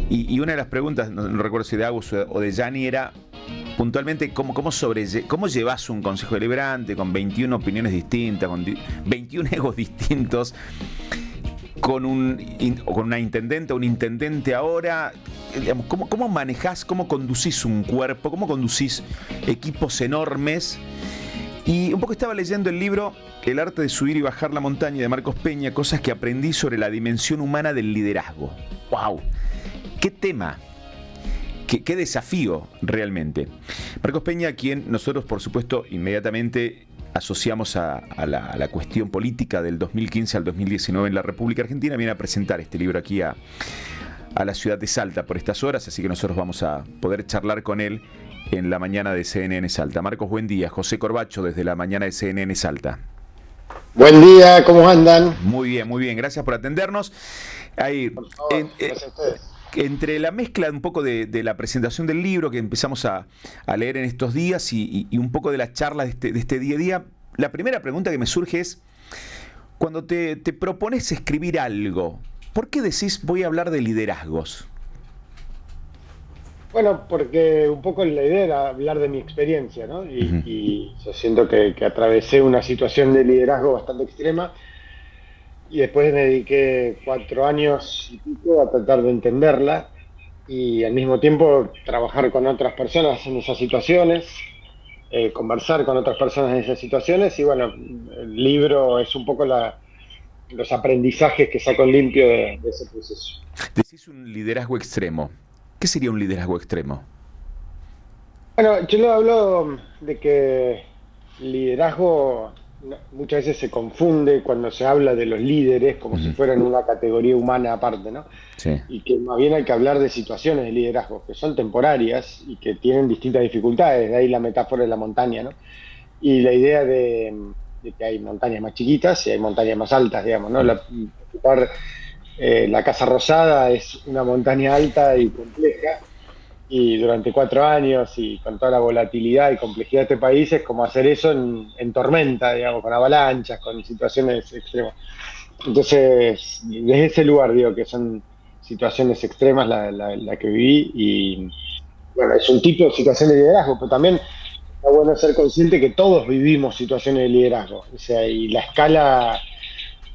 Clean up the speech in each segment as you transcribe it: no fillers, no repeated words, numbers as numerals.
Y una de las preguntas, no recuerdo si de Agus o de Gianni, era puntualmente cómo llevas un consejo deliberante con 21 opiniones distintas, con 21 egos distintos, con una intendente o un intendente ahora. Digamos, ¿cómo manejás, cómo conducís un cuerpo, cómo conducís equipos enormes? Y un poco estaba leyendo el libro El arte de subir y bajar la montaña de Marcos Peña, cosas que aprendí sobre la dimensión humana del liderazgo. ¡Wow! ¡Qué tema! ¡Qué desafío realmente! Marcos Peña, a quien nosotros, por supuesto, inmediatamente asociamos a la cuestión política del 2015 al 2019 en la República Argentina, viene a presentar este libro aquí a la ciudad de Salta por estas horas, así que nosotros vamos a poder charlar con él en la mañana de CNN Salta. Marcos, buen día. José Corbacho desde la mañana de CNN Salta. Buen día, ¿cómo andan? Muy bien. Gracias por atendernos. Ahí, por favor, gracias a ustedes. Entre la mezcla un poco de la presentación del libro que empezamos a leer en estos días y un poco de la charla de este día a día, la primera pregunta que me surge es, cuando te propones escribir algo, ¿por qué decís voy a hablar de liderazgos? Bueno, porque un poco la idea era hablar de mi experiencia, ¿no? Y yo siento que atravesé una situación de liderazgo bastante extrema y después me dediqué 4 años y pico a tratar de entenderla y al mismo tiempo trabajar con otras personas en esas situaciones, conversar con otras personas en esas situaciones y bueno, el libro es un poco los aprendizajes que saco en limpio de ese proceso. Decís un liderazgo extremo. ¿Qué sería un liderazgo extremo? Bueno, yo le hablo de que liderazgo muchas veces se confunde cuando se habla de los líderes como si fueran una categoría humana aparte, ¿no? Sí. Y que más bien hay que hablar de situaciones de liderazgo que son temporarias y que tienen distintas dificultades, de ahí la metáfora de la montaña, ¿no? Y la idea de que hay montañas más chiquitas y hay montañas más altas, digamos, ¿no? La Casa Rosada es una montaña alta y compleja y durante 4 años y con toda la volatilidad y complejidad de este país es como hacer eso en tormenta, digamos, con avalanchas, con situaciones extremas. Entonces, desde ese lugar digo que son situaciones extremas la que viví y bueno, es un tipo de situación de liderazgo, pero también está bueno ser consciente que todos vivimos situaciones de liderazgo, o sea, y la escala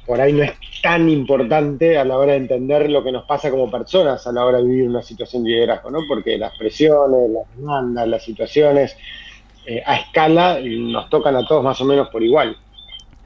por ahí no es tan importante a la hora de entender lo que nos pasa como personas a la hora de vivir una situación de liderazgo, ¿no? Porque las presiones, las demandas, las situaciones a escala nos tocan a todos más o menos por igual.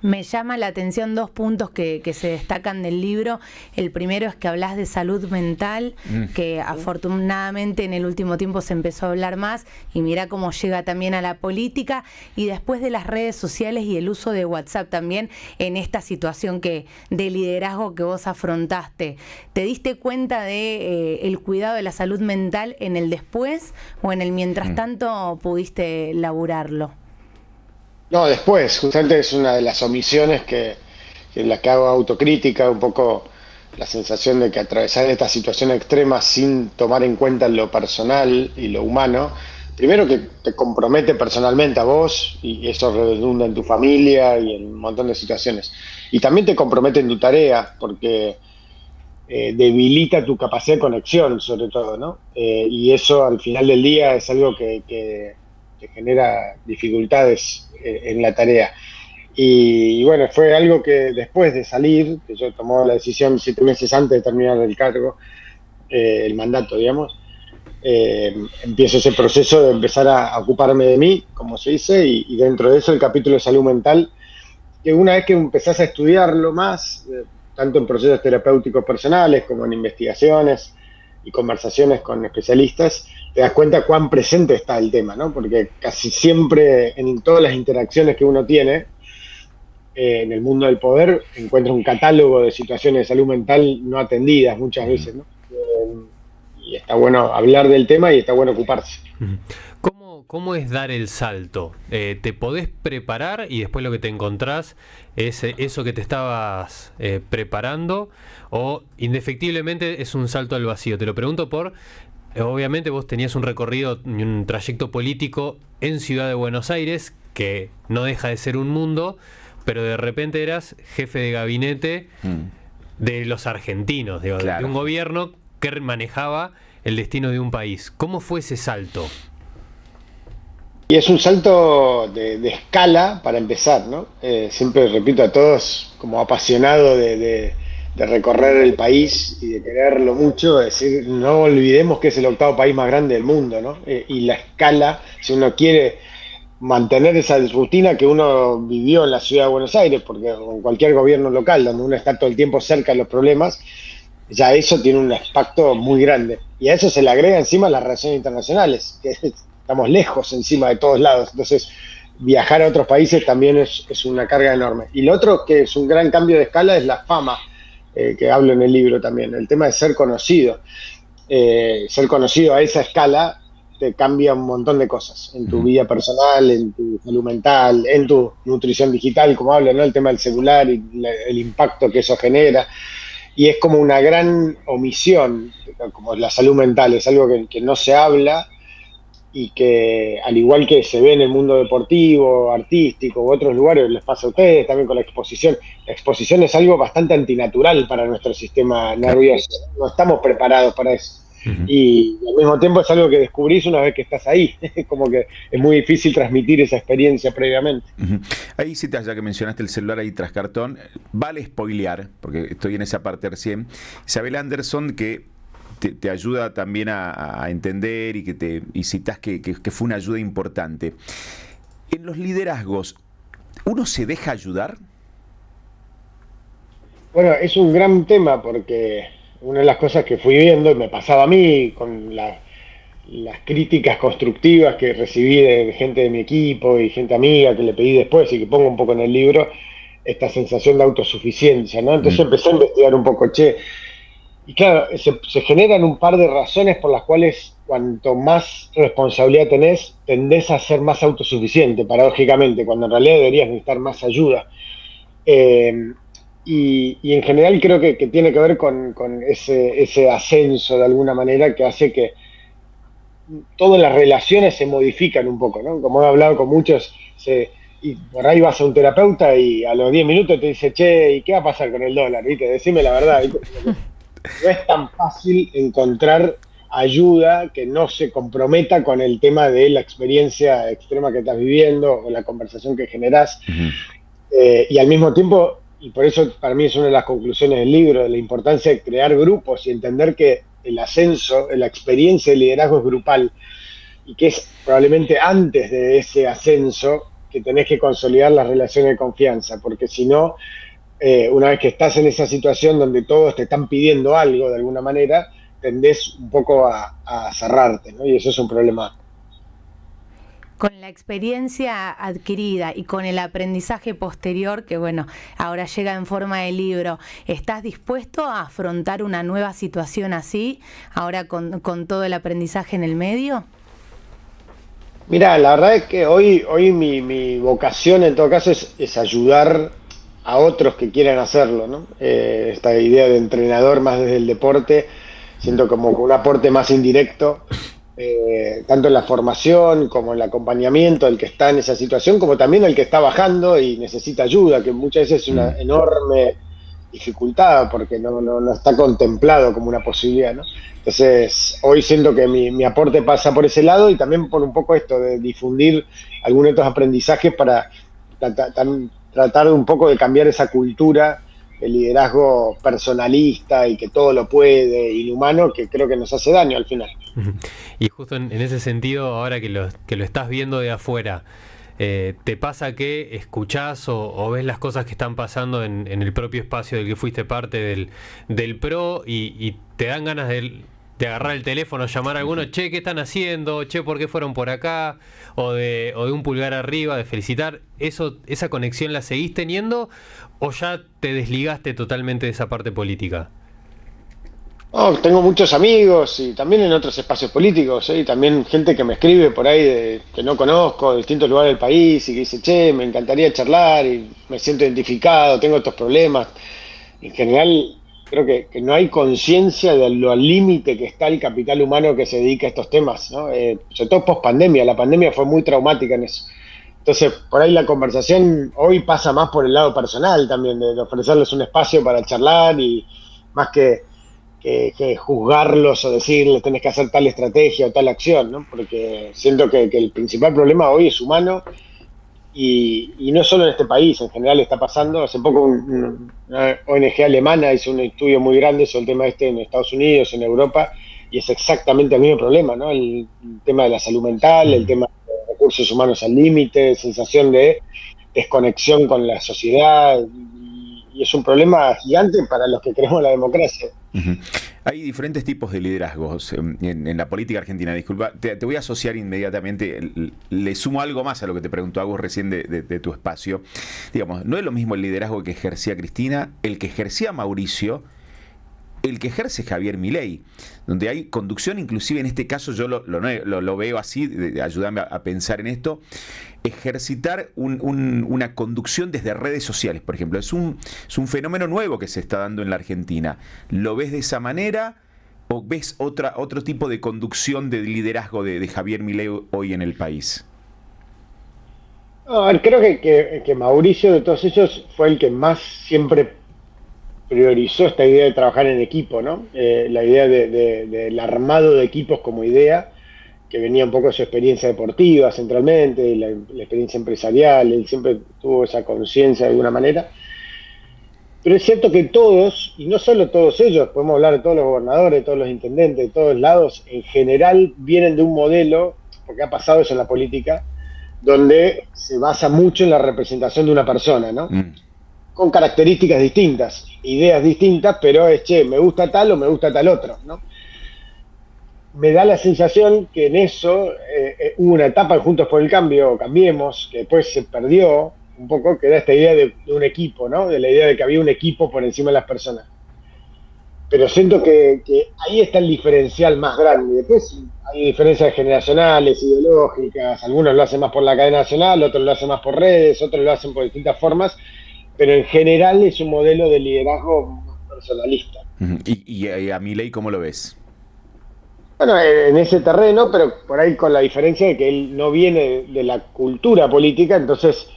Me llama la atención 2 puntos que se destacan del libro. El primero es que hablas de salud mental, que afortunadamente en el último tiempo se empezó a hablar más y mira cómo llega también a la política, y después de las redes sociales y el uso de WhatsApp también en esta situación de liderazgo que vos afrontaste. ¿Te diste cuenta de el cuidado de la salud mental en el después o en el mientras tanto pudiste laburarlo? No, después, justamente es una de las omisiones en la que hago autocrítica, un poco la sensación de que atravesar esta situación extrema sin tomar en cuenta lo personal y lo humano, primero que te compromete personalmente a vos y eso redunda en tu familia y en un montón de situaciones. Y también te compromete en tu tarea porque debilita tu capacidad de conexión, sobre todo, ¿no? Y eso al final del día es algo que genera dificultades en la tarea. Y bueno, fue algo que después de salir, que yo tomé la decisión 7 meses antes de terminar el cargo, el mandato, digamos, empiezo ese proceso de empezar a ocuparme de mí, como se dice, y dentro de eso el capítulo de salud mental, que una vez que empezás a estudiarlo más, tanto en procesos terapéuticos personales como en investigaciones y conversaciones con especialistas, te das cuenta cuán presente está el tema, ¿no? Porque casi siempre en todas las interacciones que uno tiene en el mundo del poder encuentra un catálogo de situaciones de salud mental no atendidas muchas veces, ¿no? Y está bueno hablar del tema y está bueno ocuparse. ¿Cómo es dar el salto? ¿Te podés preparar y después lo que te encontrás es eso que te estabas preparando o indefectiblemente es un salto al vacío? Te lo pregunto obviamente vos tenías un recorrido y un trayecto político en Ciudad de Buenos Aires, que no deja de ser un mundo, pero de repente eras jefe de gabinete de los argentinos, digo, Claro. de un gobierno qué manejaba el destino de un país. ¿Cómo fue ese salto? Y es un salto de escala para empezar, ¿no? Siempre repito a todos, como apasionado de recorrer el país y de quererlo mucho, es decir, no olvidemos que es el octavo país más grande del mundo, ¿no? Y la escala, si uno quiere mantener esa rutina que uno vivió en la ciudad de Buenos Aires, porque en cualquier gobierno local, donde uno está todo el tiempo cerca de los problemas, ya eso tiene un impacto muy grande. Y a eso se le agrega encima las relaciones internacionales, que estamos lejos encima de todos lados. Entonces, viajar a otros países también es una carga enorme. Y lo otro que es un gran cambio de escala es la fama, que hablo en el libro también, el tema de ser conocido. Ser conocido a esa escala te cambia un montón de cosas en tu vida personal, en tu salud mental, en tu nutrición digital, como hablo, ¿no? El tema del celular y el impacto que eso genera. Y es como una gran omisión, como la salud mental, es algo que no se habla y que, al igual que se ve en el mundo deportivo, artístico u otros lugares, les pasa a ustedes también con la exposición. La exposición es algo bastante antinatural para nuestro sistema nervioso. No estamos preparados para eso. Y al mismo tiempo es algo que descubrís una vez que estás ahí. Como que es muy difícil transmitir esa experiencia previamente. Ahí sí, ya que mencionaste el celular ahí tras cartón, vale spoilear, porque estoy en esa parte recién. Isabel Anderson, que te ayuda también a entender y citas que fue una ayuda importante. En los liderazgos, ¿uno se deja ayudar? Bueno, es un gran tema porque una de las cosas que fui viendo, y me pasaba a mí con las críticas constructivas que recibí de gente de mi equipo y gente amiga que le pedí después y que pongo un poco en el libro, esta sensación de autosuficiencia, ¿no? Entonces empecé a investigar un poco, y claro, se generan un par de razones por las cuales cuanto más responsabilidad tenés, tendés a ser más autosuficiente, paradójicamente, cuando en realidad deberías necesitar más ayuda. Y en general creo que tiene que ver con ese ascenso de alguna manera que hace que todas las relaciones se modifican un poco, ¿no? Como he hablado con muchos, y por ahí vas a un terapeuta y a los 10 minutos te dice, che, ¿y qué va a pasar con el dólar? ¿Viste? Decime la verdad, ¿viste? No es tan fácil encontrar ayuda que no se comprometa con el tema de la experiencia extrema que estás viviendo o la conversación que generás. Y al mismo tiempo, y por eso para mí es una de las conclusiones del libro, de la importancia de crear grupos y entender que el ascenso, la experiencia de liderazgo es grupal y que es probablemente antes de ese ascenso que tenés que consolidar las relaciones de confianza, porque si no, una vez que estás en esa situación donde todos te están pidiendo algo de alguna manera, tendés un poco a cerrarte, ¿no? Y eso es un problema. Con la experiencia adquirida y con el aprendizaje posterior, que bueno, ahora llega en forma de libro, ¿estás dispuesto a afrontar una nueva situación así, ahora con todo el aprendizaje en el medio? Mira, la verdad es que hoy mi vocación en todo caso es ayudar a otros que quieran hacerlo, ¿no? Esta idea de entrenador más desde el deporte, siento como un aporte más indirecto, tanto en la formación como en el acompañamiento del que está en esa situación, como también el que está bajando y necesita ayuda, que muchas veces es una enorme dificultad porque no está contemplado como una posibilidad, ¿no? Entonces, hoy siento que mi aporte pasa por ese lado y también por un poco esto de difundir algunos de estos aprendizajes para tratar un poco de cambiar esa cultura de liderazgo personalista y que todo lo puede, inhumano, que creo que nos hace daño al final. Y justo en ese sentido, ahora que lo estás viendo de afuera, ¿te pasa que escuchás o ves las cosas que están pasando en el propio espacio del que fuiste parte del PRO y te dan ganas de agarrar el teléfono, llamar a alguno, che, ¿qué están haciendo? Che, ¿por qué fueron por acá? O de un pulgar arriba, de felicitar. ¿Esa conexión la seguís teniendo o ya te desligaste totalmente de esa parte política? Oh, tengo muchos amigos y también en otros espacios políticos, y también gente que me escribe por ahí que no conozco, de distintos lugares del país y que dice, che, me encantaría charlar y me siento identificado, tengo estos problemas. En general, creo que no hay conciencia de lo al límite que está el capital humano que se dedica a estos temas, ¿no? Sobre todo post pandemia, la pandemia fue muy traumática en eso. Entonces, por ahí la conversación hoy pasa más por el lado personal también, de ofrecerles un espacio para charlar y más que que juzgarlos o decirles tenés que hacer tal estrategia o tal acción, ¿no? Porque siento que el principal problema hoy es humano y no solo en este país, en general está pasando. Hace poco una ONG alemana hizo un estudio muy grande sobre el tema en Estados Unidos, en Europa, y es exactamente el mismo problema, ¿no? El tema de la salud mental, el tema de recursos humanos al límite, sensación de desconexión con la sociedad, y es un problema gigante para los que creemos en la democracia. Hay diferentes tipos de liderazgos en la política argentina. Disculpa, te voy a asociar inmediatamente, le sumo algo más a lo que te preguntó Agus recién de tu espacio. Digamos, no es lo mismo el liderazgo que ejercía Cristina, el que ejercía Mauricio, el que ejerce Javier Milei, donde hay conducción, inclusive en este caso yo lo veo así, ayúdame a pensar en esto, ejercitar una conducción desde redes sociales, por ejemplo. Es un fenómeno nuevo que se está dando en la Argentina. ¿Lo ves de esa manera o ves otro tipo de conducción de liderazgo de Javier Milei hoy en el país? No, creo que Mauricio de todos ellos fue el que más siempre priorizó esta idea de trabajar en equipo, ¿no? La idea del armado de equipos como idea, que venía un poco de su experiencia deportiva centralmente, y la experiencia empresarial. Él siempre tuvo esa conciencia de alguna manera. Pero es cierto que todos, y no solo todos ellos, podemos hablar de todos los gobernadores, de todos los intendentes, de todos lados, en general vienen de un modelo, porque ha pasado eso en la política, donde se basa mucho en la representación de una persona, ¿no? Con características distintas, ideas distintas, pero es, che, me gusta tal o me gusta tal otro, ¿no? Me da la sensación que en eso hubo una etapa en Juntos por el Cambio, Cambiemos, que después se perdió un poco, que era esta idea de un equipo, ¿no? De la idea de que había un equipo por encima de las personas. Pero siento que ahí está el diferencial más grande. Después hay diferencias generacionales, ideológicas, algunos lo hacen más por la cadena nacional, otros lo hacen más por redes, otros lo hacen por distintas formas, pero en general es un modelo de liderazgo más personalista. ¿Y a Milei cómo lo ves? Bueno, en ese terreno, pero por ahí con la diferencia de que él no viene de la cultura política, entonces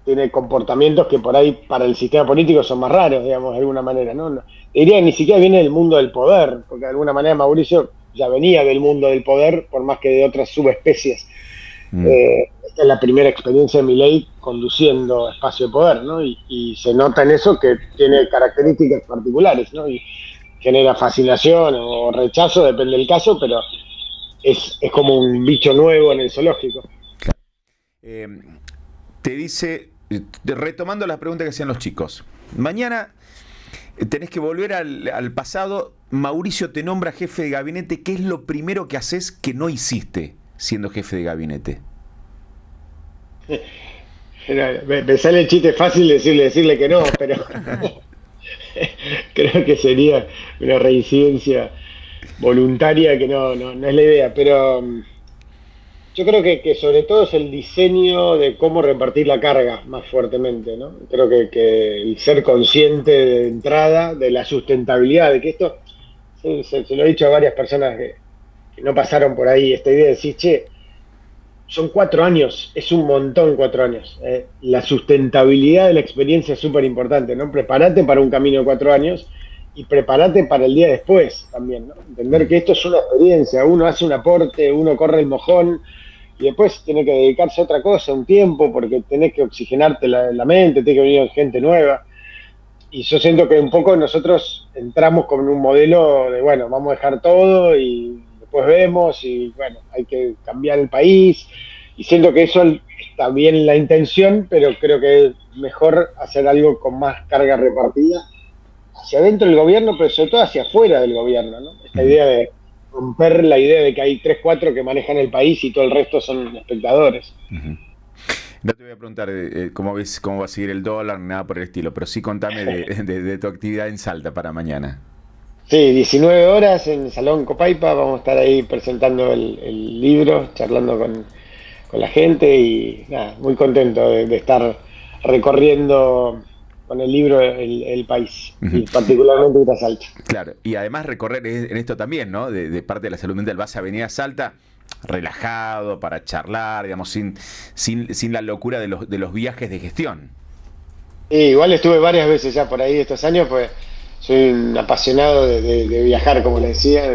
tiene comportamientos que por ahí para el sistema político son más raros, digamos, de alguna manera, ¿no? Diría que ni siquiera viene del mundo del poder, porque de alguna manera Mauricio ya venía del mundo del poder, por más que de otras subespecies. Esta es la primera experiencia de Milei conduciendo espacio de poder, ¿no? Y se nota en eso que tiene características particulares, ¿no? Y genera fascinación o rechazo, depende del caso, pero es como un bicho nuevo en el zoológico. Te dice, retomando la pregunta que hacían los chicos, mañana tenés que volver al pasado, Mauricio te nombra jefe de gabinete, ¿qué es lo primero que haces que no hiciste siendo jefe de gabinete? Me sale el chiste fácil decirle que no, pero creo que sería una reincidencia voluntaria que no es la idea, pero yo creo que sobre todo es el diseño de cómo repartir la carga más fuertemente, ¿no? Creo que el ser consciente de entrada de la sustentabilidad, de que esto, se lo he dicho a varias personas que no pasaron por ahí, esta idea de decir, che, son 4 años, es un montón 4 años. La sustentabilidad de la experiencia es súper importante, ¿no? Prepárate para un camino de 4 años y prepárate para el día después también, ¿no? Entender que esto es una experiencia, uno hace un aporte, uno corre el mojón y después tiene que dedicarse a otra cosa, un tiempo, porque tenés que oxigenarte la mente, tiene que venir gente nueva. Y yo siento que un poco nosotros entramos con un modelo de, bueno, vamos a dejar todo y después vemos, y bueno, hay que cambiar el país, y siento que eso está bien la intención, pero creo que es mejor hacer algo con más carga repartida hacia adentro del gobierno, pero sobre todo hacia afuera del gobierno, ¿no? Esta idea de romper la idea de que hay 3, 4 que manejan el país y todo el resto son espectadores. No te voy a preguntar cómo va a seguir el dólar, nada por el estilo, pero sí contame de tu actividad en Salta para mañana. Sí, 19 horas en Salón Copaipa, vamos a estar ahí presentando el libro, charlando con la gente y nada, muy contento de estar recorriendo con el libro el país, y particularmente ir a Salta. Claro, y además recorrer en esto también, ¿no? De parte de la salud mental, vas a venir a Salta relajado para charlar, digamos, sin la locura de los viajes de gestión. Sí, igual estuve varias veces ya por ahí estos años, pues soy un apasionado de viajar, como le decía,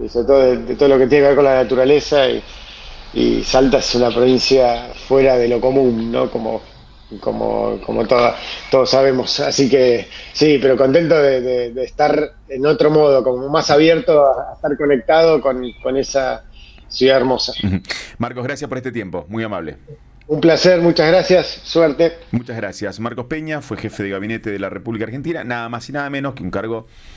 sobre todo de todo lo que tiene que ver con la naturaleza y Salta es una provincia fuera de lo común, ¿no? Todos sabemos. Así que sí, pero contento de estar en otro modo, como más abierto a estar conectado con esa ciudad hermosa. Marcos, gracias por este tiempo, muy amable. Un placer, muchas gracias, suerte. Muchas gracias. Marcos Peña fue jefe de gabinete de la República Argentina, nada más y nada menos que un cargo